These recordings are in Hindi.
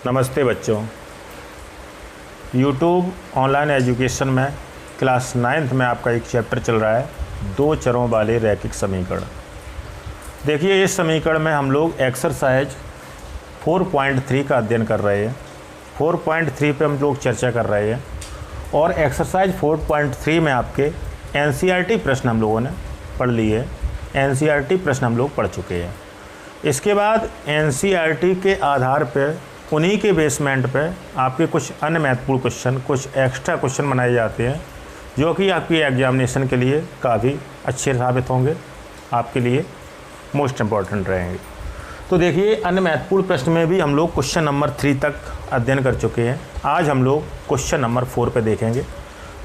नमस्ते बच्चों। यूट्यूब ऑनलाइन एजुकेशन में क्लास 9th में आपका एक चैप्टर चल रहा है, दो चरों वाले रैखिक समीकरण। देखिए, इस समीकरण में हम लोग एक्सरसाइज 4.3 का अध्ययन कर रहे हैं। 4.3 पे हम लोग चर्चा कर रहे हैं और एक्सरसाइज 4.3 में आपके एनसीईआरटी प्रश्न हम लोगों ने पढ़ लिए। एनसीईआरटी प्रश्न हम लोग पढ़ चुके हैं। इसके बाद एनसीईआरटी के आधार पर, उन्हीं के बेसमेंट पे आपके कुछ अन्य महत्वपूर्ण क्वेश्चन, कुछ एक्स्ट्रा क्वेश्चन बनाए जाते हैं जो कि आपकी एग्जामिनेशन के लिए काफ़ी अच्छे साबित होंगे, आपके लिए मोस्ट इम्पॉर्टेंट रहेंगे। तो देखिए, अन्य महत्वपूर्ण प्रश्न में भी हम लोग क्वेश्चन नंबर 3 तक अध्ययन कर चुके हैं। आज हम लोग क्वेश्चन नंबर 4 पे देखेंगे।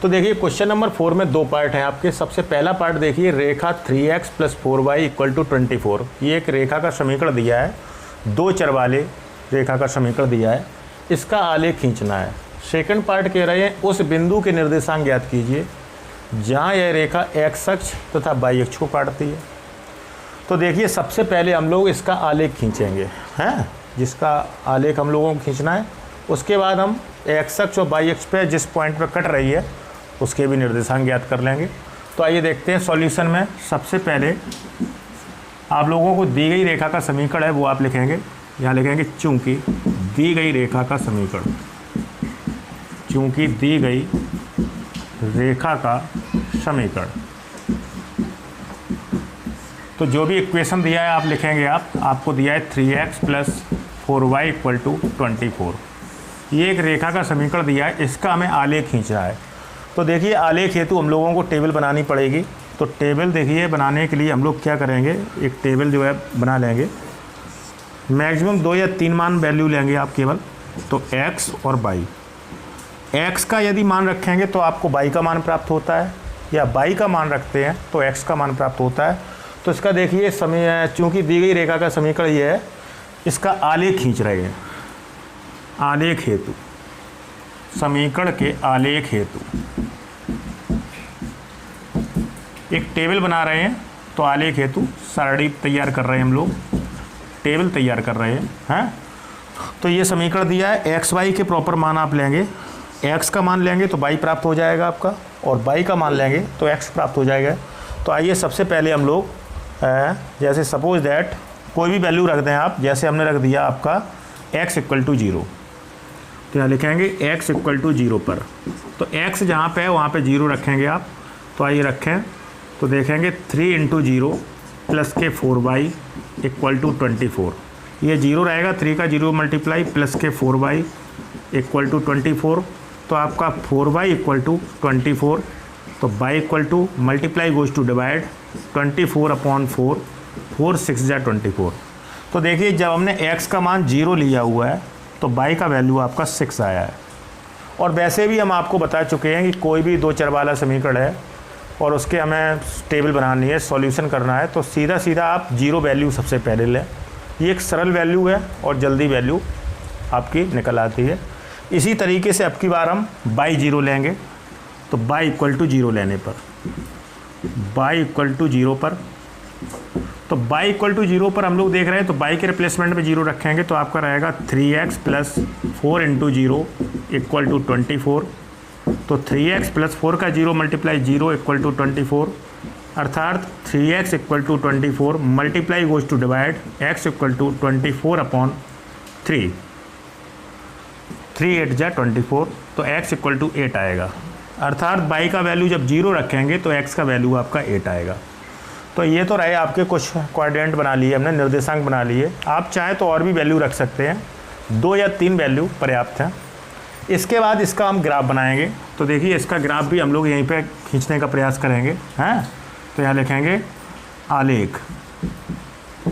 तो देखिए, क्वेश्चन नंबर 4 में दो पार्ट हैं आपके। सबसे पहला पार्ट देखिए, रेखा 3x + 4y = 24। ये एक रेखा का समीकरण दिया है, दो चर वाले रेखा का समीकरण दिया है, इसका आलेख खींचना है। सेकंड पार्ट कह रहे हैं उस बिंदु के निर्देशांक ज्ञात कीजिए जहां यह रेखा x अक्ष तथा y अक्ष को काटती है। तो देखिए, सबसे पहले हम लोग इसका आलेख खींचेंगे, हैं, जिसका आलेख हम लोगों को खींचना है। उसके बाद हम x अक्ष और y अक्ष पे जिस पॉइंट पर कट रही है उसके भी निर्देशांक ज्ञात कर लेंगे। तो आइए देखते हैं सॉल्यूशन में। सबसे पहले आप लोगों को दी गई रेखा का समीकरण है वो आप लिखेंगे, यहाँ लिखेंगे चूंकि दी गई रेखा का समीकरण, चूंकि दी गई रेखा का समीकरण। तो जो भी इक्वेशन दिया है आप लिखेंगे। आपको दिया है 3x + 4y = 24। ये एक रेखा का समीकरण दिया है, इसका हमें आलेख खींचना है। तो देखिए, आलेख हेतु हम लोगों को टेबल बनानी पड़ेगी। तो टेबल देखिए, बनाने के लिए हम लोग क्या करेंगे, एक टेबल जो है बना लेंगे। मैक्सिमम 2 या 3 मान वैल्यू लेंगे आप केवल। तो x और y, x का यदि मान रखेंगे तो आपको y का मान प्राप्त होता है, या y का मान रखते हैं तो x का मान प्राप्त होता है। तो इसका देखिए समय, चूँकि दी गई रेखा का समीकरण ये है, इसका आलेख खींच रहे हैं। आलेख हेतु, समीकरण के आलेख हेतु एक टेबल बना रहे हैं। तो आलेख हेतु सारणी तैयार कर रहे हैं हम लोग, टेबल तैयार कर रहे हैं। तो ये समीकरण दिया है, एक्स वाई के प्रॉपर मान आप लेंगे। एक्स का मान लेंगे तो वाई प्राप्त हो जाएगा आपका, और वाई का मान लेंगे तो एक्स प्राप्त हो जाएगा। तो आइए सबसे पहले हम लोग जैसे सपोज दैट कोई भी वैल्यू रख दें आप, जैसे हमने रख दिया आपका x = 0। तो यहाँ लिखेंगे x = 0 पर। तो x जहाँ पे है वहाँ पे 0 रखेंगे आप। तो आइए रखें, तो देखेंगे 3 × 0 + के 4y = 24। ये 0 रहेगा, 3 का 0 मल्टीप्लाई + के 4y = 24। तो आपका 4y = 24। तो y multiply goes to divide 24/4, 4 6 × 24। तो देखिए, जब हमने x का मान 0 लिया हुआ है तो y का वैल्यू आपका 6 आया है। और वैसे भी हम आपको बता चुके हैं कि कोई भी दो चर वाला समीकरण है और उसके हमें टेबल बनानी है, सॉल्यूशन करना है, तो सीधा सीधा आप 0 वैल्यू सबसे पहले लें। ये एक सरल वैल्यू है और जल्दी वैल्यू आपकी निकल आती है। इसी तरीके से अब की बार हम y 0 लेंगे। तो y = 0 लेने पर, y = 0 पर, तो y = 0 पर हम लोग देख रहे हैं, तो y के रिप्लेसमेंट में 0 रखेंगे तो आपका रहेगा 3x + 4 × 0 = 24। तो 3x + 4 का 0 मल्टीप्लाई 0 = 24, अर्थात 3x = 24 multiply goes to divide x = 24/3, 3 8 × 24। तो x = 8 आएगा। अर्थात y का वैल्यू जब 0 रखेंगे तो x का वैल्यू आपका 8 आएगा। तो ये तो रहे आपके कुछ कोऑर्डिनेट बना लिए हमने, निर्देशांक बना लिए। आप चाहें तो और भी वैल्यू रख सकते हैं, 2 या 3 वैल्यू पर्याप्त हैं। इसके बाद इसका हम ग्राफ बनाएंगे। तो देखिए, इसका ग्राफ भी हम लोग यहीं पे खींचने का प्रयास करेंगे, हैं। तो यहाँ लिखेंगे आलेख,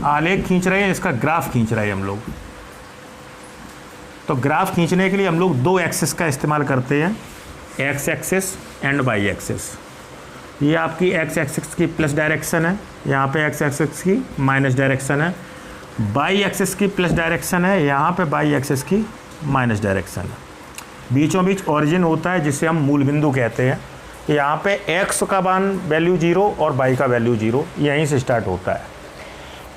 आलेख खींच रहे हैं, इसका ग्राफ खींच रहे हैं हम लोग। तो ग्राफ खींचने के लिए हम लोग 2 एक्सिस का इस्तेमाल करते हैं, x axis and y axis. ये आपकी x एक्सिस की प्लस डायरेक्शन है, यहाँ पे x एक्सिस की माइनस डायरेक्शन है। y एक्सिस की प्लस डायरेक्शन है, यहाँ पे y एक्सिस की माइनस डायरेक्शन है। बीचों बीच ओरिजिन होता है जिसे हम मूल बिंदु कहते हैं। यहाँ पे x का मान वैल्यू 0 और y का वैल्यू 0, यहीं से स्टार्ट होता है।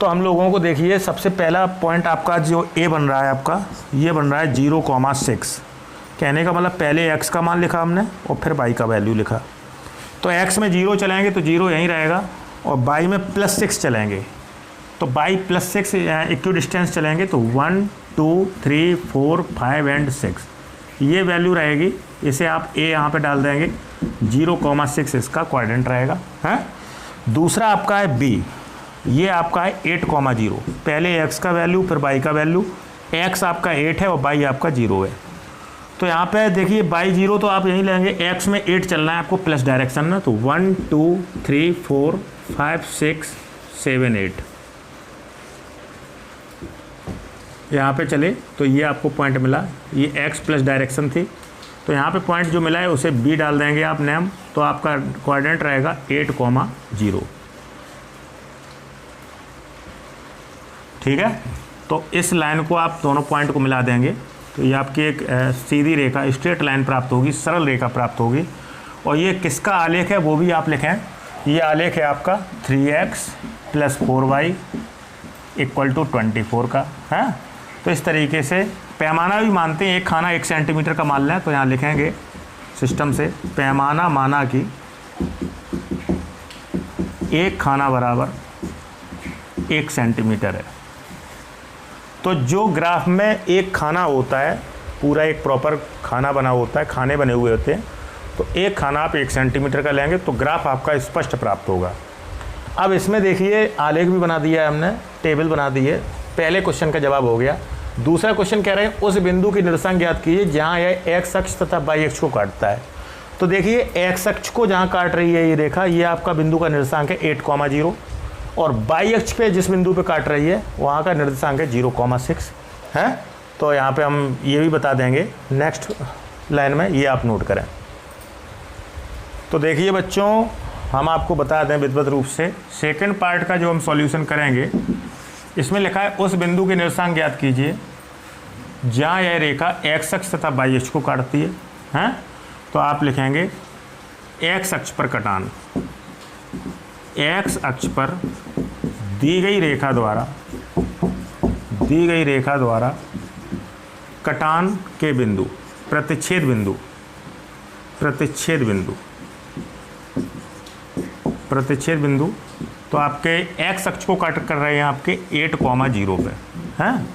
तो हम लोगों को देखिए सबसे पहला पॉइंट आपका जो ए बन रहा है आपका, ये बन रहा है 0,6। कहने का मतलब पहले x का मान लिखा हमने और फिर y का वैल्यू लिखा। तो x में 0 चलाएंगे तो 0 यहीं रहेगा, और y में +6 चलेंगे तो y +6 इक्वी डिस्टेंस चलेंगे तो 1 2 3 4 5 एंड 6 ये वैल्यू रहेगी। इसे आप a यहाँ पे डाल देंगे, 0,6 इसका क्वाड्रेंट रहेगा है। दूसरा आपका है b, ये आपका है 8,0। पहले x का वैल्यू फिर y का वैल्यू, x आपका 8 है और y आपका 0 है। तो यहाँ पे देखिए y 0 तो आप यहीं लेंगे, x में 8 चलना है आपको प्लस डायरेक्शन में, तो 1 2 3 4 5 6 7 8 यहाँ पे चले तो ये आपको पॉइंट मिला। ये x प्लस डायरेक्शन थी, तो यहाँ पे पॉइंट जो मिला है उसे b डाल देंगे आप नेम, तो आपका कोऑर्डिनेट रहेगा 8,0। ठीक है, तो इस लाइन को आप दोनों पॉइंट को मिला देंगे तो ये आपकी एक सीधी रेखा, स्ट्रेट लाइन प्राप्त होगी, सरल रेखा प्राप्त होगी। और ये किसका आलेख है वो भी आप लिखें, ये आलेख है आपका 3x + 4y = 24 का है। तो इस तरीके से पैमाना भी मानते हैं, एक खाना 1 सेंटीमीटर का मान लें तो यहाँ लिखेंगे सिस्टम से पैमाना माना कि एक खाना बराबर 1 सेंटीमीटर है। तो जो ग्राफ में एक खाना होता है, पूरा एक प्रॉपर खाना बना होता है, खाने बने हुए होते हैं, तो एक खाना आप 1 सेंटीमीटर का लेंगे तो ग्राफ आपका स्पष्ट प्राप्त होगा। अब इसमें देखिए आलेख भी बना दिया है हमने, टेबल बना दी है। पहले क्वेश्चन का जवाब हो गया। दूसरा क्वेश्चन कह रहे हैं उस बिंदु की निर्देशांक ज्ञात कीजिए जहाँ यह x अक्ष तथा y अक्ष को काटता है। तो देखिए x अक्ष को जहाँ काट रही है ये रेखा, ये आपका बिंदु का निर्देशांक है 8,0, और y अक्ष पे जिस बिंदु पे काट रही है वहाँ का निर्देशांक है 0,6 है। तो यहाँ पे हम ये भी बता देंगे नेक्स्ट लाइन में, ये आप नोट करें। तो देखिए बच्चों, हम आपको बता दें विधिवत रूप से सेकंड पार्ट का जो हम सॉल्यूशन करेंगे, इसमें लिखा है उस बिंदु के निर्देशांक ज्ञात कीजिए जहाँ यह रेखा x अक्ष तथा y अक्ष को काटती है हैं। तो आप लिखेंगे x अक्ष पर कटान, x अक्ष पर दी गई रेखा द्वारा कटान के बिंदु, प्रतिच्छेद बिंदु तो आपके x अक्ष को काट कर रहे हैं आपके 8,0 पे हैं,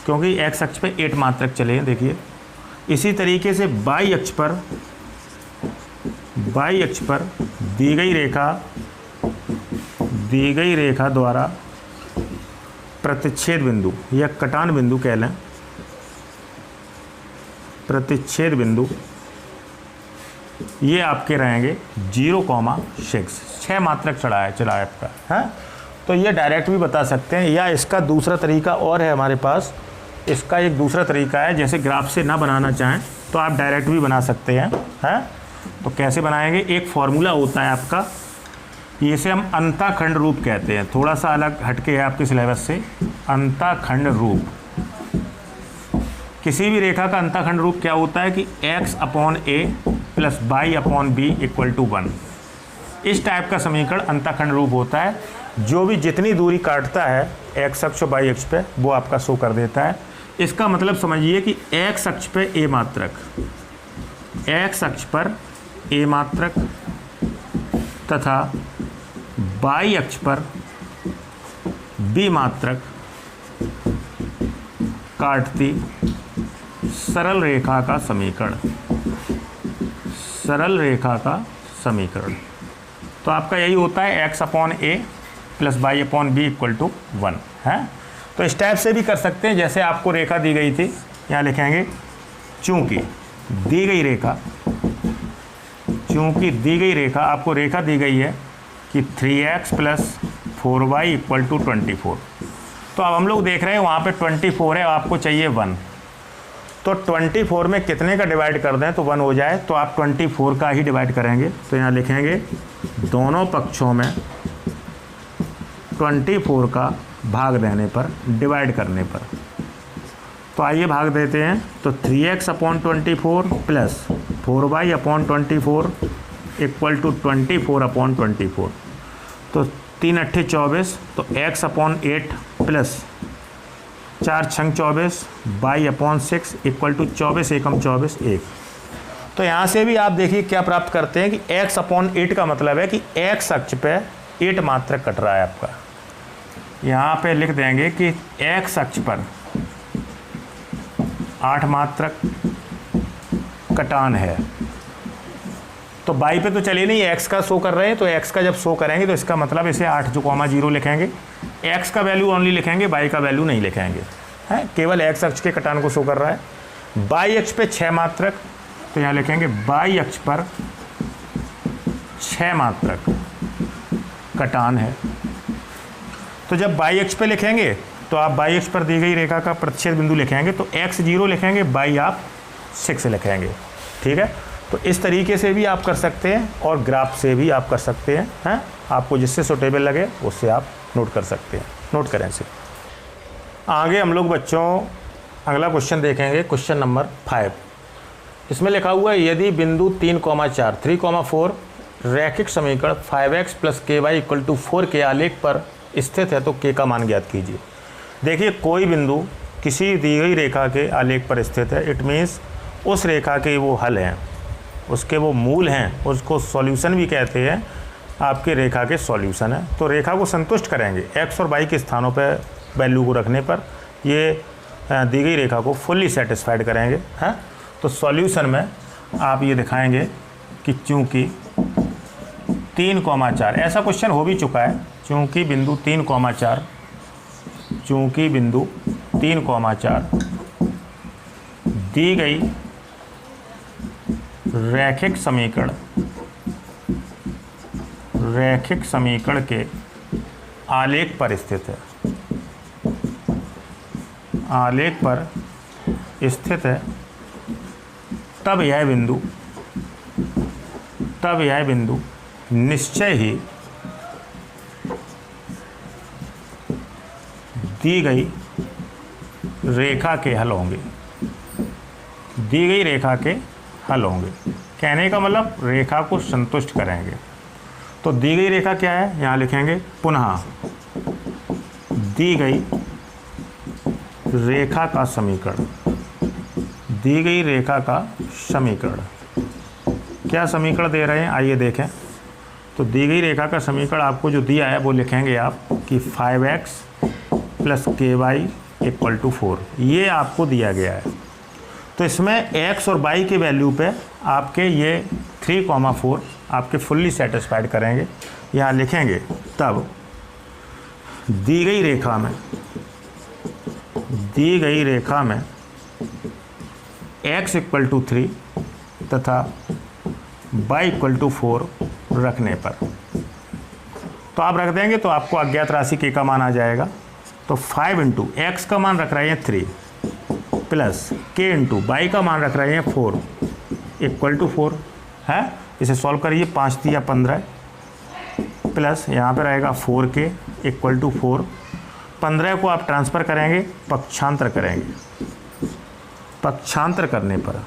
क्योंकि x अक्ष पे 8 मात्रक चले हैं। देखिए इसी तरीके से y अक्ष पर दी गई रेखा द्वारा प्रतिच्छेद बिंदु या कटान बिंदु कह लें, प्रतिच्छेद बिंदु ये आपके रहेंगे 0,6 मात्रक चला है आपका है। तो ये डायरेक्ट भी बता सकते हैं, या इसका दूसरा तरीका और है हमारे पास। इसका एक दूसरा तरीका है, जैसे ग्राफ से ना बनाना चाहें तो आप डायरेक्ट भी बना सकते हैं हैं। तो कैसे बनाएंगे, एक फॉर्मूला होता है आपका, इसे हम अंताखंड रूप कहते हैं। थोड़ा सा अलग हटके है आपके सिलेबस से। अंताखंड रूप, किसी भी रेखा का अंताखंड रूप क्या होता है कि x/a + y/b = 1। इस टाइप का समीकरण अंताखंड रूप होता है, जो भी जितनी दूरी काटता है x अक्ष और y अक्ष पे वो आपका शो कर देता है। इसका मतलब समझिए कि x अक्ष पे a मात्रक, x अक्ष पर a मात्रक तथा y अक्ष पर b मात्रक काटती सरल रेखा का समीकरण, तो आपका यही होता है x/a + y/b = 1 है। तो इस टाइप से भी कर सकते हैं, जैसे आपको रेखा दी गई थी, यहाँ लिखेंगे चूँकि दी गई रेखा आपको रेखा दी गई है कि 3x + 4y = 24। तो अब हम लोग देख रहे हैं वहाँ पे 24 है, आपको चाहिए 1। तो 24 में कितने का डिवाइड कर दें तो 1 हो जाए, तो आप 24 का ही डिवाइड करेंगे। तो यहाँ लिखेंगे दोनों पक्षों में 24 का भाग देने पर, डिवाइड करने पर। तो आइए भाग देते हैं। तो 3x/24 + 4y/24 = 24/24। तो 3 अट्ठे 24, तो x/8 plus 4 छंग 24 y/6 equal to 24 एकम 24 1। तो यहाँ से भी आप देखिए क्या प्राप्त करते हैं कि x/8 का मतलब है कि x अक्ष पे 8 मात्रक कट रहा है आपका। यहाँ पे लिख देंगे कि x अक्ष पर 8 मात्रक कटान है। तो y पे तो चलिए नहीं, x का शो कर रहे हैं, तो x का जब शो करेंगे तो इसका मतलब इसे 8,0 लिखेंगे। x का वैल्यू ओनली लिखेंगे, y का वैल्यू नहीं लिखेंगे, है केवल x अक्ष के कटान को शो कर रहा है। y अक्ष पे 6 मात्रक, तो यहाँ लिखेंगे y अक्ष पर 6 मात्रक कटान है। तो जब y अक्ष पे लिखेंगे तो आप y अक्ष पर दी गई रेखा का प्रतिच्छेद बिंदु लिखेंगे, तो x 0 लिखेंगे, y आप 6 लिखेंगे। ठीक है, तो इस तरीके से भी आप कर सकते हैं और ग्राफ से भी आप कर सकते हैं, आपको जिससे सूटेबल लगे उससे आप नोट कर सकते हैं। नोट करें इसे। आगे हम लोग बच्चों अगला क्वेश्चन देखेंगे, क्वेश्चन नंबर 5। इसमें लिखा हुआ है यदि बिंदु 3,4 3,4 रैखिक समीकरण 5x + ky = 4 के आलेख पर स्थित है तो k का मान ज्ञात कीजिए। देखिए कोई बिंदु किसी दी गई रेखा के आलेख पर स्थित है, इट मीन्स उस रेखा के वो हल हैं, उसके वो मूल हैं, उसको सॉल्यूशन भी कहते हैं, आपके रेखा के सॉल्यूशन है। तो रेखा को संतुष्ट करेंगे x और y के स्थानों पर वैल्यू को रखने पर ये दी गई रेखा को फुल्ली सेटिस्फाइड करेंगे, हैं। तो सॉल्यूशन में आप ये दिखाएंगे कि चूँकि 3,4 ऐसा क्वेश्चन हो भी चुका है, चूँकि बिंदु 3,4 दी गई रैखिक समीकरण के आलेख पर स्थित है, तब यह बिंदु निश्चय ही दी गई रेखा के हल होंगे। कहने का मतलब रेखा को संतुष्ट करेंगे। तो दी गई रेखा क्या है, यहाँ लिखेंगे पुनः दी गई रेखा का समीकरण। क्या समीकरण दे रहे हैं आइए देखें। तो दी गई रेखा का समीकरण आपको जो दिया है वो लिखेंगे आप कि 5x + ky = 4, ये आपको दिया गया है। तो इसमें x और y के वैल्यू पे आपके ये 3,4 आपके फुल्ली सेटिस्फाइड करेंगे। यहाँ लिखेंगे तब दी गई रेखा में x = 3 तथा y = 4 रखने पर, तो आप रख देंगे तो आपको अज्ञात राशि k का मान आ जाएगा। तो 5 × x का मान रख रहे हैं 3 प्लस k × y का मान रख रहे हैं 4 = 4 है। इसे सॉल्व करिए, 5 × 15 प्लस यहाँ पर रहेगा 4k = 4। 15 को आप ट्रांसफ़र करेंगे, पक्षांतर करने पर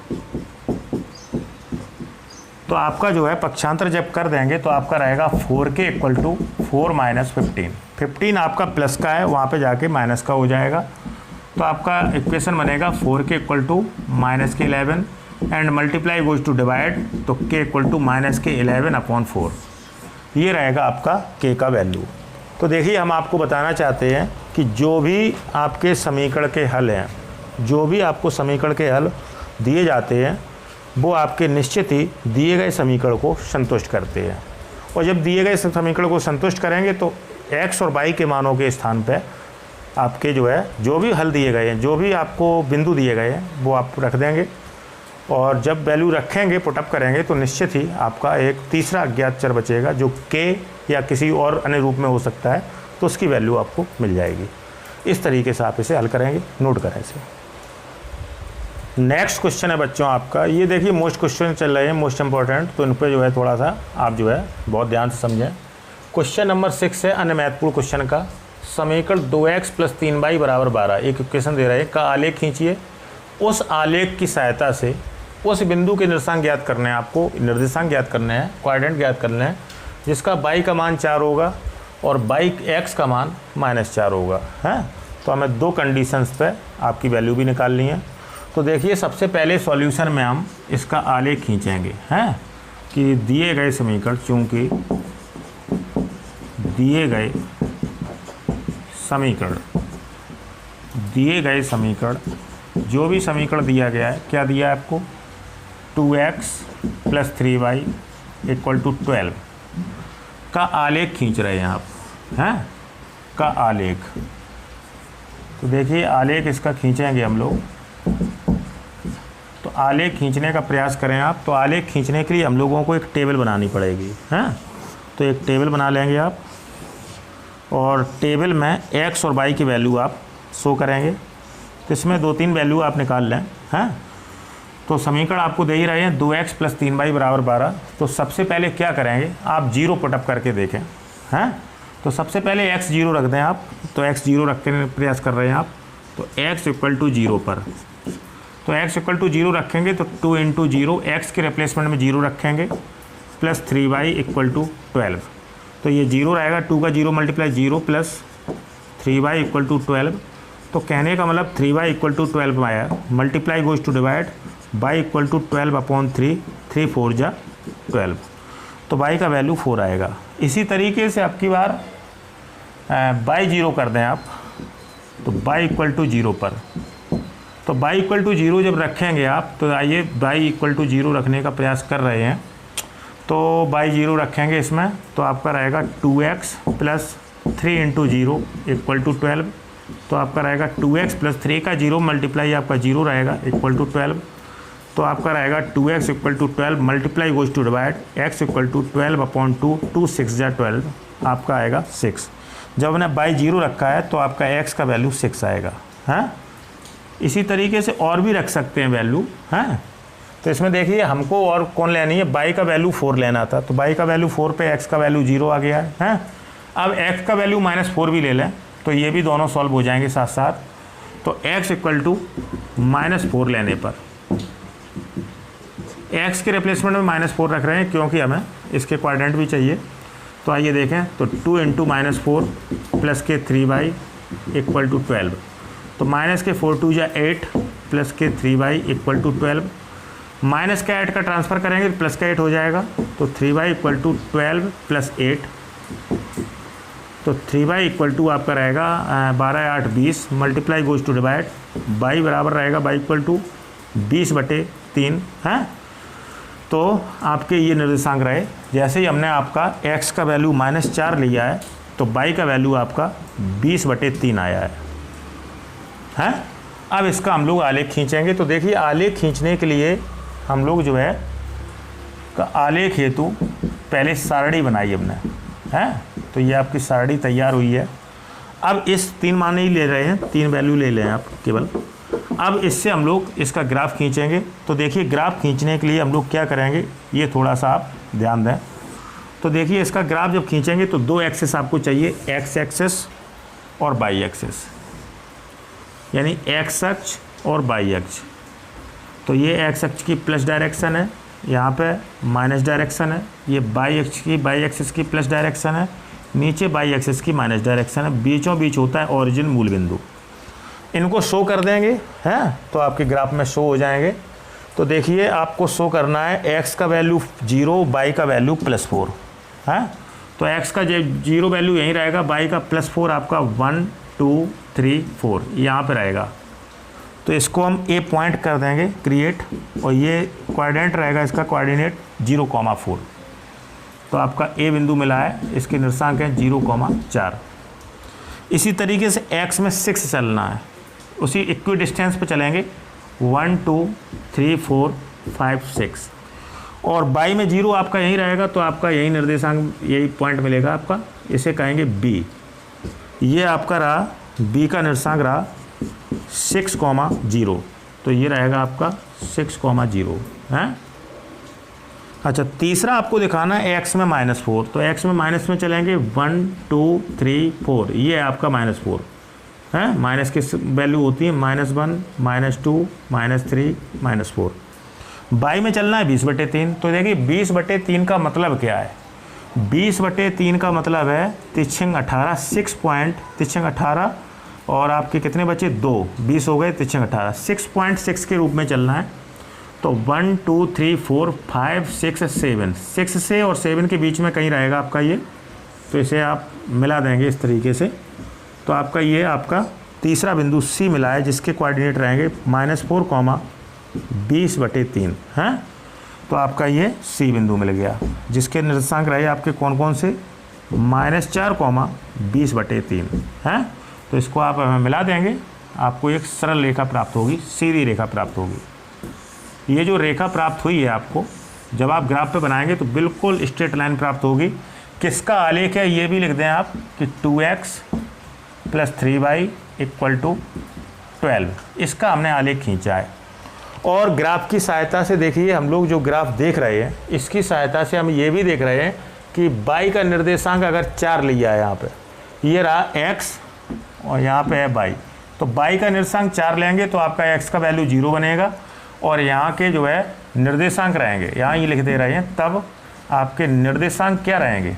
तो आपका जो है पक्षांतर जब कर देंगे तो आपका रहेगा 4k = 4 - 15। 15 आपका प्लस का है, वहाँ पे जाके माइनस का हो जाएगा। तो आपका इक्वेशन बनेगा 4k = -k11 and multiply goes to divide, तो k = -k11/4। ये रहेगा आपका k का वैल्यू। तो देखिए हम आपको बताना चाहते हैं कि जो भी आपके समीकरण के हल हैं, जो भी आपको समीकरण के हल दिए जाते हैं वो आपके निश्चित ही दिए गए समीकरण को संतुष्ट करते हैं। और जब दिए गए समीकरण को संतुष्ट करेंगे तो x और y के मानों के स्थान पे आपके जो भी हल दिए गए हैं, जो भी आपको बिंदु दिए गए हैं वो आप रख देंगे। और जब वैल्यू रखेंगे, पुटअप करेंगे, तो निश्चित ही आपका एक तीसरा अज्ञात चर बचेगा जो k या किसी और अन्य रूप में हो सकता है, तो उसकी वैल्यू आपको मिल जाएगी। इस तरीके से आप इसे हल करेंगे। नोट करें इसे। नेक्स्ट क्वेश्चन है बच्चों आपका, ये देखिए मोस्ट क्वेश्चन चल रहे हैं, मोस्ट इंपॉर्टेंट, तो इन पर थोड़ा सा आप बहुत ध्यान से समझें। क्वेश्चन नंबर 6 है अन्य महत्वपूर्ण क्वेश्चन का, समीकरण 2x + 3y = 12 एक इक्वेशन दे रहे हैं का आलेख खींचिए। उस आलेख की सहायता से उस बिंदु के निर्देशांक ज्ञात करने हैं, आपको निर्देशांक ज्ञात करने हैं, कोऑर्डिनेट ज्ञात करने हैं, जिसका y का मान 4 होगा और बाई एक्स का मान -4 होगा, है। तो हमें 2 कंडीशंस पे आपकी वैल्यू भी निकालनी है। तो देखिए सबसे पहले सॉल्यूशन में हम इसका आलेख खींचेंगे, हैं, कि दिए गए समीकरण, चूँकि दिए गए समीकरण जो भी समीकरण दिया गया है, क्या दिया है आपको, 2x + 3y = 12 का आलेख खींच रहे हैं आप, हैं, का आलेख। तो देखिए आलेख इसका खींचेंगे हम लोग। तो आलेख खींचने का प्रयास करें आप। तो आलेख खींचने के लिए हम लोगों को एक टेबल बनानी पड़ेगी, हैं। तो एक टेबल बना लेंगे आप, और टेबल में x और y की वैल्यू आप शो करेंगे। तो इसमें 2-3 वैल्यू आप निकाल लें, हैं। तो समीकरण आपको दे ही रहे हैं 2x + 3y = 12। तो सबसे पहले क्या करेंगे, आप 0 पुटअप करके देखें, हैं। तो सबसे पहले x 0 रख दें आप। तो x 0 रखने का प्रयास कर रहे हैं आप। तो x = 0 पर, तो x = 0 रखेंगे तो 2 × 0, x के रिप्लेसमेंट में 0 रखेंगे, + 3y = 12। तो ये 0 रहेगा, 2 का 0 × 0 + 3y = 12। तो कहने का मतलब 3y = 12 आया, multiply goes to divide, y = 12/3, 3 4 जा 12। तो y का वैल्यू 4 आएगा। इसी तरीके से आपकी बार y 0 कर दें आप। तो y = 0 पर, तो y = 0 जब रखेंगे आप, तो आइए y = 0 रखने का प्रयास कर रहे हैं। तो y 0 रखेंगे इसमें, तो आपका रहेगा 2x + 3 × 0 = 12। तो आपका रहेगा 2x + 3 का 0 मल्टीप्लाई आपका 0 रहेगा = 12। तो आपका रहेगा 2x = 12 multiply goes to divide, x = 12/2, 2 6 जा 12, आपका आएगा 6। जब हमने y 0 रखा है तो आपका x का वैल्यू 6 आएगा, हैं। इसी तरीके से और भी रख सकते हैं वैल्यू, हैं। तो इसमें देखिए हमको और कौन लेनी है, y का वैल्यू 4 लेना था। तो y का वैल्यू 4 पे x का वैल्यू 0 आ गया है, हैं। अब x का वैल्यू -4 भी ले लें, तो ये भी दोनों सॉल्व हो जाएंगे साथ साथ। तो x = -4 लेने पर, x के रिप्लेसमेंट में -4 रख रहे हैं क्योंकि हमें इसके क्वाड्रेंट भी चाहिए। तो आइए देखें, तो 2 × -4 + के 3y = 12। तो माइनस के 4 2 जा 8 + के 3y = 12। माइनस का 8 का ट्रांसफ़र करेंगे तो प्लस का 8 हो जाएगा। तो 3y = 12 + 8। तो 3y = आपका रहेगा 12 8 20 multiply goes to divide, y बराबर रहेगा y = 20/3, हैं। तो आपके ये निर्देशांक रहे। जैसे ही हमने आपका x का वैल्यू -4 लिया है, तो y का वैल्यू आपका 20/3 आया है। अब इसका हम लोग आलेख खींचेंगे। तो देखिए आलेख खींचने के लिए हम लोग जो है आलेख हेतु पहले सारणी बनाई हमने, हैं। तो ये आपकी सारणी तैयार हुई है। अब इस 3 मान ही ले रहे हैं, 3 वैल्यू ले लें आप केवल। अब इससे हम लोग इसका ग्राफ खींचेंगे। तो देखिए ग्राफ खींचने के लिए हम लोग क्या करेंगे, ये थोड़ा सा आप ध्यान दें। तो देखिए इसका ग्राफ जब खींचेंगे तो 2 एक्सिस आपको चाहिए, x एक्सिस और y एक्सिस, यानी x अक्ष और y अक्ष। तो ये x अक्ष की प्लस डायरेक्शन है, यहाँ पे माइनस डायरेक्शन है। ये y अक्ष की, y एक्सिस की प्लस डायरेक्शन है, नीचे y एक्सिस की माइनस डायरेक्शन है। बीचों बीच होता है ओरिजिन मूल बिंदु। इनको शो कर देंगे, हैं, तो आपके ग्राफ में शो हो जाएंगे। तो देखिए आपको शो करना है x का वैल्यू 0, y का वैल्यू +4, हैं। तो x का 0 वैल्यू यहीं रहेगा, y का +4 आपका 1 2 3 4 यहाँ पे रहेगा। तो इसको हम a पॉइंट कर देंगे क्रिएट, और ये कोऑर्डिनेट रहेगा इसका कोऑर्डिनेट 0,4। तो आपका a बिंदु मिला है, इसके निर्देशांक हैं 0,4। इसी तरीके से x में 6 चलना है, उसी इक्वी डिस्टेंस पे चलेंगे 1 2 3 4 5 6, और y में 0 आपका यहीं रहेगा। तो आपका यही निर्देशांक, यही पॉइंट मिलेगा आपका, इसे कहेंगे b। ये आपका रहा b का निर्देशांक रहा 6,0। तो ये रहेगा आपका 6,0, हैं। अच्छा तीसरा आपको दिखाना है x में -4। तो x में माइनस में चलेंगे 1 2 3 4, ये है आपका -4, हैं। माइनस की वैल्यू होती है -1 -2 -3 -4। y में चलना है 20/3। तो देखिए 20/3 का मतलब क्या है, 20/3 का मतलब है तिछंग 18, 6 पॉइंट तिछंग 18 और आपके कितने बचे 2, 20 हो गए तिछंग 18, 6.6 के रूप में चलना है। तो 1 2 3 4 5 6 7, 6 से और 7 के बीच में कहीं रहेगा आपका ये, तो इसे आप मिला देंगे इस तरीके से। तो आपका ये आपका तीसरा बिंदु सी मिला है जिसके कोऑर्डिनेट रहेंगे -4, 20/3 हैं। तो आपका ये सी बिंदु मिल गया जिसके निर्देशांक रहे आपके कौन कौन से -4, 20/3 हैं। तो इसको आप हमें मिला देंगे, आपको एक सरल रेखा प्राप्त होगी, सीधी रेखा प्राप्त होगी। ये जो रेखा प्राप्त हुई है आपको जब आप ग्राफ पे बनाएंगे तो बिल्कुल स्ट्रेट लाइन प्राप्त होगी। किसका आलेख है ये भी लिख दें आप कि 2x + 3y = 12, इसका हमने आलेख खींचा है। और ग्राफ की सहायता से देखिए हम लोग जो ग्राफ देख रहे हैं इसकी सहायता से हम ये भी देख रहे हैं कि y का निर्देशांक अगर 4 लिया है यहाँ पे, ये रहा x और यहाँ पे है y, तो y का निर्देशांक 4 लेंगे तो आपका x का वैल्यू 0 बनेगा और यहाँ के जो है निर्देशांक रहेंगे, यहाँ ये लिख दे रहे हैं, तब आपके निर्देशांक क्या रहेंगे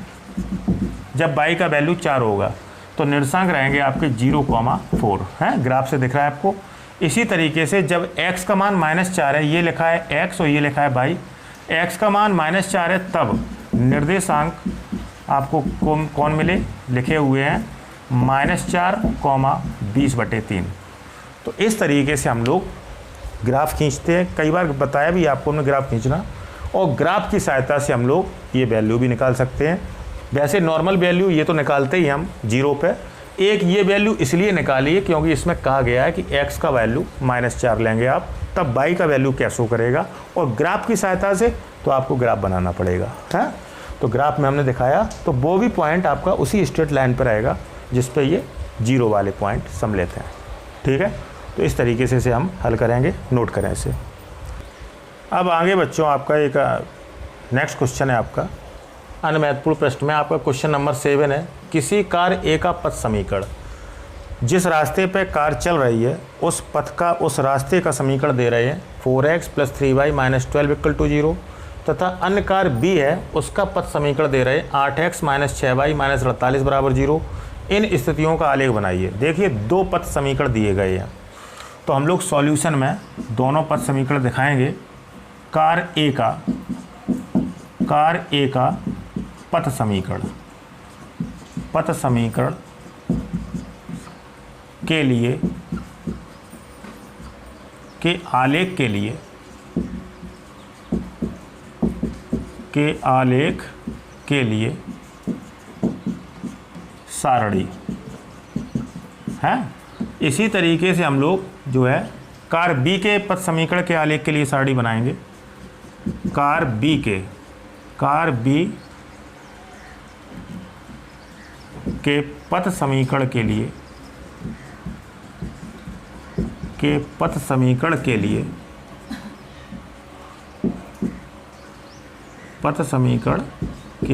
जब y का वैल्यू 4 होगा, तो निर्देशांक रहेंगे आपके 0,4 हैं, ग्राफ से दिख रहा है आपको। इसी तरीके से जब x का मान -4 है, ये लिखा है x और ये लिखा है y, x का मान -4 है तब निर्देशांक आपको कौन मिले, लिखे हुए हैं -4, 20/3। तो इस तरीके से हम लोग ग्राफ खींचते हैं, कई बार बताया भी आपको हमने ग्राफ खींचना, और ग्राफ की सहायता से हम लोग ये वैल्यू भी निकाल सकते हैं। वैसे नॉर्मल वैल्यू ये तो निकालते ही हम 0 पे, एक ये वैल्यू इसलिए निकालिए क्योंकि इसमें कहा गया है कि x का वैल्यू -4 लेंगे आप, तब y का वैल्यू क्या शो करेगा, और ग्राफ की सहायता से तो आपको ग्राफ बनाना पड़ेगा है। तो ग्राफ में हमने दिखाया, तो वो भी पॉइंट आपका उसी स्ट्रेट लाइन पर रहेगा जिस पे ये 0 वाले पॉइंट सम्मिलित हैं, ठीक है। तो इस तरीके से इसे हम हल करेंगे, नोट करें इसे। अब आगे बच्चों आपका एक नेक्स्ट क्वेश्चन है आपका अन्य महत्वपूर्ण प्रश्न में, आपका क्वेश्चन नंबर 7 है। किसी कार ए का पथ समीकरण, जिस रास्ते पे कार चल रही है उस पथ का उस रास्ते का समीकरण दे रहे हैं 4x + 3y - 12 = 0, तथा अन्य कार बी है उसका पथ समीकरण दे रहे हैं 8x - 6y - 48 = 0। इन स्थितियों का आलेख बनाइए। देखिए 2 पथ समीकरण दिए गए हैं, तो हम लोग सॉल्यूशन में दोनों पथ समीकरण दिखाएंगे। कार ए का पथ समीकरण के लिए के आलेख के लिए सारणी है। इसी तरीके से हम लोग जो है कार बी के पथ समीकरण के आलेख के लिए सारणी बनाएंगे। कार बी के पथ समीकरण के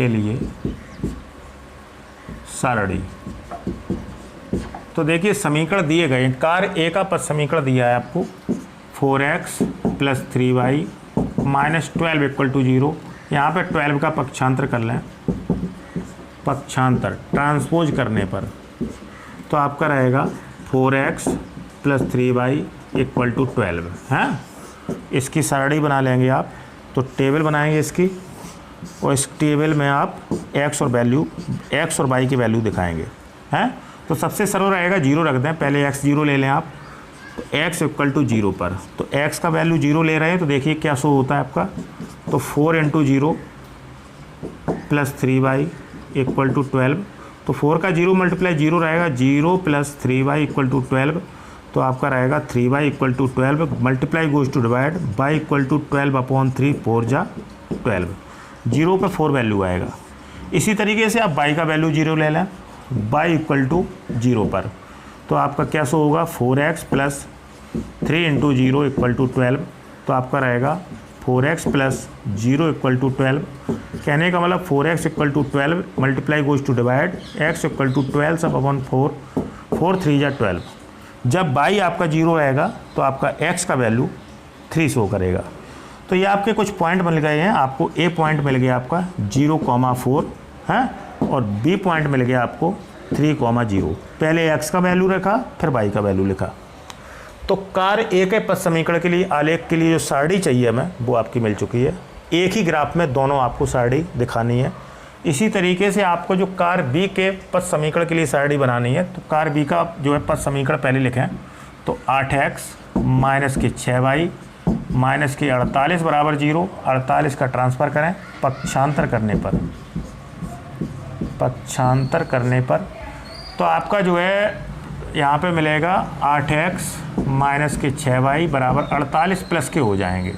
लिए सारणी। तो देखिए समीकरण दिए गए हैं। कार ए का पथ समीकरण दिया है आपको 4x + 3y - 12 = 0। यहाँ पे 12 का पक्षांतर कर लें, पक्षांतर ट्रांसपोज करने पर तो आपका रहेगा 4x + 3y = 12 है। इसकी सारणी बना लेंगे आप, तो टेबल बनाएंगे इसकी, और इस टेबल में आप x और y की वैल्यू दिखाएंगे हैं। तो सबसे सरल रहेगा 0 रख दें, पहले x 0 ले लें आप, तो x = 0 पर, तो x का वैल्यू 0 ले रहे हैं, तो देखिए क्या शो होता है आपका, तो 4 × 0 + 3y = 12, तो 4 का 0 × 0 रहेगा, 0 + 3y = 12, तो आपका रहेगा 3y = 12, multiply goes to divide, y = 12/3, 4 × 12, 0 पे 4 वैल्यू आएगा। इसी तरीके से आप y का वैल्यू 0 ले लें, y = 0 पर, तो आपका क्या शो होगा 4x + 3 × 0 = 12, तो आपका रहेगा 4x + 0 = 12। कहने का मतलब 4x = 12, multiply goes to divide, x = 12/4, 4 × 3 = 12। जब y आपका 0 आएगा तो आपका x का वैल्यू 3 शो करेगा। तो ये आपके कुछ पॉइंट मिल गए हैं, आपको ए पॉइंट मिल गया आपका 0,4, हैं, और बी पॉइंट मिल गया आपको 3,0। पहले एक्स का वैल्यू रखा, फिर वाई का वैल्यू लिखा। तो कार्य ए के पद समीकरण के लिए आलेख के लिए जो सारणी चाहिए हमें वो आपकी मिल चुकी है। एक ही ग्राफ में दोनों आपको सारणी दिखानी है। इसी तरीके से आपको जो कार्य बी के पद समीकरण के लिए सारणी बनानी है, तो कार्य बी का जो है पद समीकरण पहले लिखें। तो 8x माइनस के 6y माइनस के 48 बराबर 0। 48 का ट्रांसफ़र करें पक्षांतर करने पर तो आपका जो है यहाँ पे मिलेगा 8x माइनस के 6y बराबर 48 प्लस के हो जाएंगे।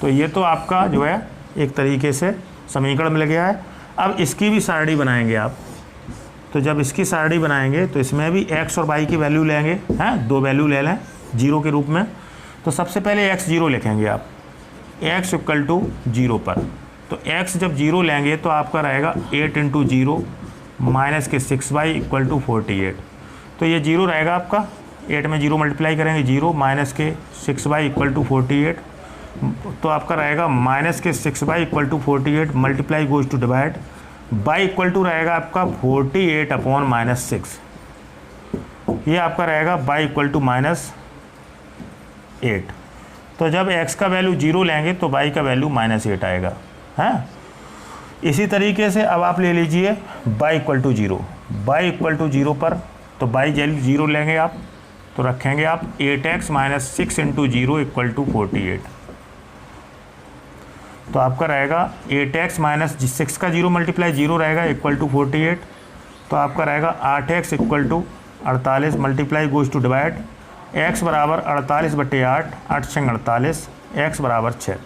तो ये तो आपका जो है एक तरीके से समीकरण मिल गया है। अब इसकी भी सारणी बनाएंगे आप। तो जब इसकी सारणी बनाएंगे तो इसमें भी x और y की वैल्यू लेंगे, हैं, दो वैल्यू ले लें 0 के रूप में। तो सबसे पहले x0 लिखेंगे आप, x इक्वल टू 0 पर। तो x जब 0 लेंगे तो आपका रहेगा 8 इंटू 0 माइनस के 6y इक्वल टू 48। तो ये 0 रहेगा आपका, 8 में 0 मल्टीप्लाई करेंगे 0 माइनस के 6y इक्वल टू 48। तो आपका रहेगा माइनस के 6y equal to 48 multiply goes to divide, y equal to रहेगा आपका 48 अपॉन माइनस 6। ये आपका रहेगा y इक्वल टू माइनस 8। तो जब x का वैल्यू 0 लेंगे तो y का वैल्यू माइनस 8 आएगा, हैं। इसी तरीके से अब आप ले लीजिए y equal to 0। y equal to 0 पर तो y वैल्यू 0 लेंगे आप, तो रखेंगे आप 8x minus 6 into 0 equal to 48। तो आपका रहेगा 8x माइनस 6 का 0 मल्टीप्लाई 0 रहेगा इक्वल टू 48। तो आपका रहेगा 8x equal to 48 multiply goes to divide, x बराबर 48 बटे 8, 8 छंग 48, x बराबर 6।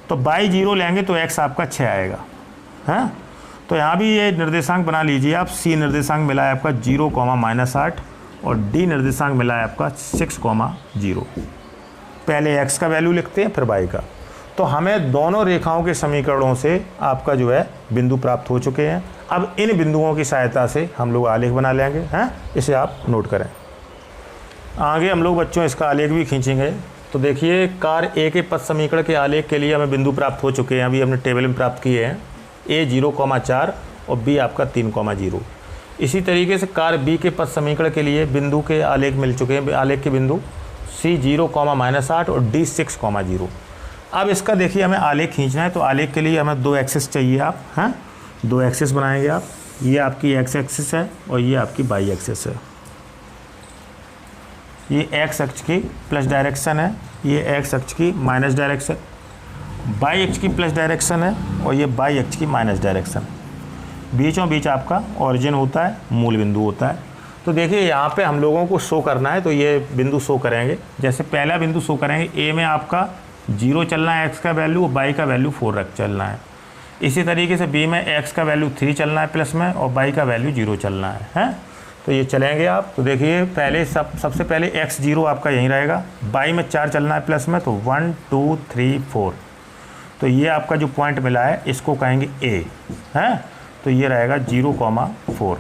तो y 0 लेंगे तो x आपका 6 आएगा, हैं। तो यहाँ भी ये निर्देशांक बना लीजिए आप। c निर्देशांक मिला है आपका 0,-8 और d निर्देशांक मिला है आपका 6,0। पहले x का वैल्यू लिखते हैं फिर y का। तो हमें दोनों रेखाओं के समीकरणों से आपका जो है बिंदु प्राप्त हो चुके हैं। अब इन बिंदुओं की सहायता से हम लोग आलेख बना लेंगे, हैं। इसे आप नोट करें। आगे हम लोग बच्चों इसका आलेख भी खींचेंगे। तो देखिए कार्य ए के पद समीकरण के आलेख के लिए हमें बिंदु प्राप्त हो चुके हैं, अभी हमने टेबल में प्राप्त किए हैं। a 0,4 और b आपका 3,0। इसी तरीके से कार्य बी के पद समीकरण के लिए बिंदु के आलेख मिल चुके हैं। आलेख के बिंदु c 0,-8 और d 6,0। अब इसका देखिए हमें आलेख खींचना है। तो आलेख के लिए हमें 2 एक्सिस चाहिए आप, हैं। 2 एक्सिस बनाएंगे आप। ये आपकी x एक्सिस है और ये आपकी y एक्सिस है। ये x अक्ष की प्लस डायरेक्शन है, ये x अक्ष की माइनस डायरेक्शन, y अक्ष की प्लस डायरेक्शन है और ये y अक्ष की माइनस डायरेक्शन। बीचों बीच आपका ओरिजिन होता है, मूल बिंदु होता है। तो देखिए यहाँ पे हम लोगों को शो करना है, तो ये बिंदु शो करेंगे। जैसे पहला बिंदु शो करेंगे, a में आपका 0 चलना है, x का वैल्यू, और y का वैल्यू 4 रख चलना है। इसी तरीके से b में x का वैल्यू 3 चलना है प्लस में, और y का वैल्यू 0 चलना है, हैं। तो ये चलेंगे आप। तो देखिए पहले सबसे पहले x0 आपका यहीं रहेगा, y में 4 चलना है प्लस में, तो 1 2 3 4। तो ये आपका जो पॉइंट मिला है इसको कहेंगे a, हैं। तो ये रहेगा 0,4।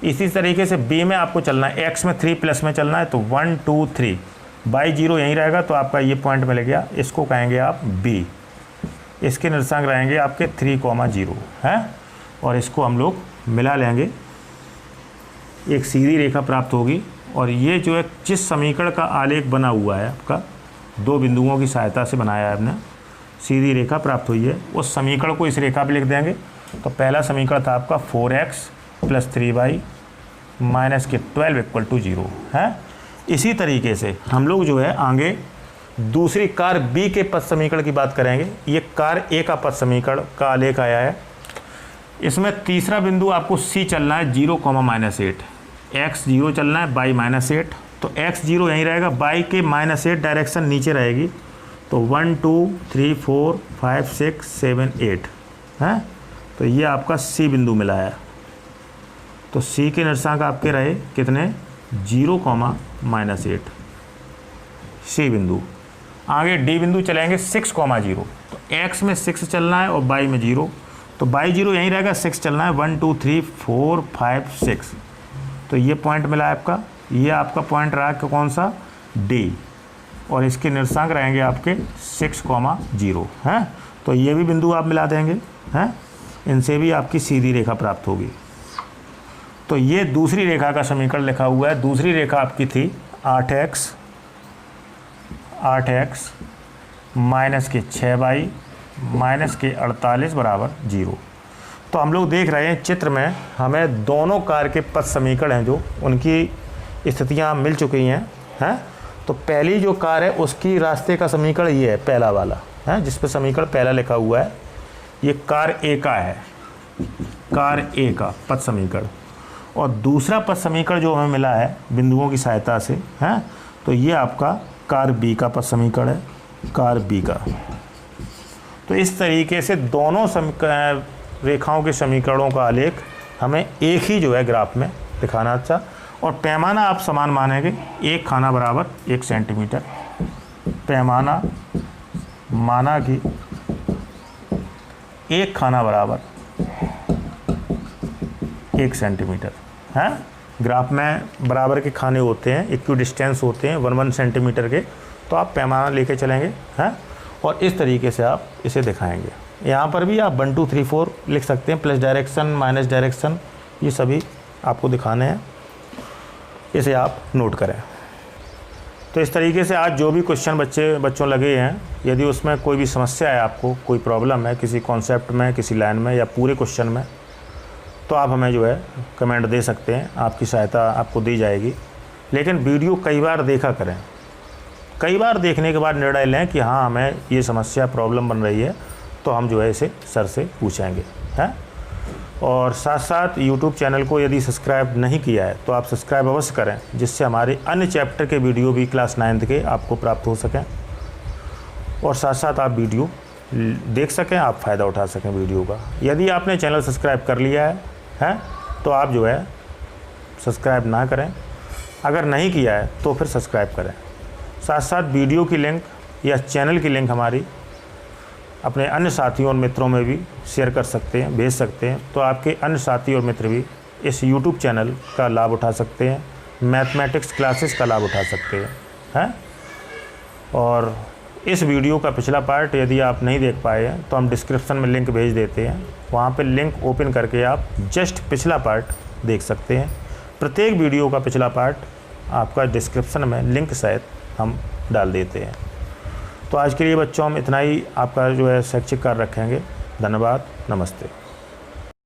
इसी तरीके से b में आपको चलना है, x में 3 प्लस में चलना है, तो 1 2 3, y 0 यहीं रहेगा, तो आपका ये पॉइंट मिल गया, इसको कहेंगे आप b। इसके निर्देशांक रहेंगे आपके 3,0, हैं। और इसको हम लोग मिला लेंगे, एक सीधी रेखा प्राप्त होगी। और ये जो है जिस समीकरण का आलेख बना हुआ है आपका, 2 बिंदुओं की सहायता से बनाया है आपने, सीधी रेखा प्राप्त हुई है, उस समीकरण को इस रेखा पे लिख देंगे। तो पहला समीकरण था आपका 4x प्लस 3y माइनस के 12 इक्वल टू 0, है। इसी तरीके से हम लोग जो है आगे दूसरी कार्य बी के पद समीकरण की बात करेंगे। ये कार्य ए का पद समीकरण का आलेख आया है। इसमें तीसरा बिंदु आपको c चलना है 0,-8, x 0 चलना है, y -8। तो x 0 यहीं रहेगा, y के -8 डायरेक्शन नीचे रहेगी। तो 1 2 3 4 5 6 7 8, हैं। तो ये आपका c बिंदु मिला है। तो c के निर्देशांक आपके रहे कितने, 0,-8, c बिंदु। आगे d बिंदु चलेंगे 6,0। तो x में 6 चलना है और y में 0। तो y 0 यहीं रहेगा, 6 चलना है, 1 2 3 4 5 6। तो ये पॉइंट मिला है आपका। ये आपका पॉइंट रहा कि कौन सा, d। और इसके निर्देशांक रहेंगे आपके 6,0, हैं। तो ये भी बिंदु आप मिला देंगे, हैं। इनसे भी आपकी सीधी रेखा प्राप्त होगी। तो ये दूसरी रेखा का समीकरण लिखा हुआ है। दूसरी रेखा आपकी थी 8x माइनस के 6y माइनस के 48 बराबर 0। तो हम लोग देख रहे हैं चित्र में हमें दोनों कार्य के पथ समीकरण हैं जो उनकी स्थितियां मिल चुकी हैं। तो पहली जो कार है उसकी रास्ते का समीकरण ये है, पहला वाला है जिस पे समीकरण पहला लिखा हुआ है, ये कार ए का है, कार ए का पथ समीकरण। और दूसरा पथ समीकरण जो हमें मिला है बिंदुओं की सहायता से है, तो ये आपका कार बी का पथ समीकरण है, कार बी का। तो इस तरीके से दोनों रेखाओं के समीकरणों का आलेख हमें एक ही जो है ग्राफ में दिखाना अच्छा। और पैमाना आप समान मानेंगे, एक खाना बराबर 1 सेंटीमीटर, पैमाना माना कि एक खाना बराबर 1 सेंटीमीटर है। ग्राफ में बराबर के खाने होते हैं, इक्वी डिस्टेंस होते हैं 1 सेंटीमीटर के, तो आप पैमाना लेके चलेंगे हैं और इस तरीके से आप इसे दिखाएंगे। यहाँ पर भी आप 1 2 3 4 लिख सकते हैं, प्लस डायरेक्शन माइनस डायरेक्शन ये सभी आपको दिखाने हैं, इसे आप नोट करें। तो इस तरीके से आज जो भी क्वेश्चन बच्चों लगे हैं, यदि उसमें कोई भी समस्या है, आपको कोई प्रॉब्लम है किसी कॉन्सेप्ट में, किसी लाइन में या पूरे क्वेश्चन में, तो आप हमें जो है कमेंट दे सकते हैं, आपकी सहायता आपको दी जाएगी। लेकिन वीडियो कई बार देखा करें, कई बार देखने के बाद निर्णय लें कि हाँ हमें ये समस्या प्रॉब्लम बन रही है, तो हम जो है इसे सर से पूछेंगे हैं। और साथ साथ YouTube चैनल को यदि सब्सक्राइब नहीं किया है तो आप सब्सक्राइब अवश्य करें, जिससे हमारे अन्य चैप्टर के वीडियो भी क्लास 9th के आपको प्राप्त हो सकें और साथ साथ आप वीडियो देख सकें, आप फ़ायदा उठा सकें वीडियो का। यदि आपने चैनल सब्सक्राइब कर लिया है तो आप जो है सब्सक्राइब ना करें, अगर नहीं किया है तो फिर सब्सक्राइब करें। साथ साथ वीडियो की लिंक या चैनल की लिंक हमारी अपने अन्य साथियों और मित्रों में भी शेयर कर सकते हैं, भेज सकते हैं, तो आपके अन्य साथी और मित्र भी इस YouTube चैनल का लाभ उठा सकते हैं, मैथमेटिक्स क्लासेस का लाभ उठा सकते हैं। और इस वीडियो का पिछला पार्ट यदि आप नहीं देख पाए हैं तो हम डिस्क्रिप्शन में लिंक भेज देते हैं, वहाँ पे लिंक ओपन करके आप जस्ट पिछला पार्ट देख सकते हैं। प्रत्येक वीडियो का पिछला पार्ट आपका डिस्क्रिप्शन में लिंक सहित हम डाल देते हैं। तो आज के लिए बच्चों हम इतना ही आपका जो है शैक्षिक कार्य रखेंगे। धन्यवाद, नमस्ते।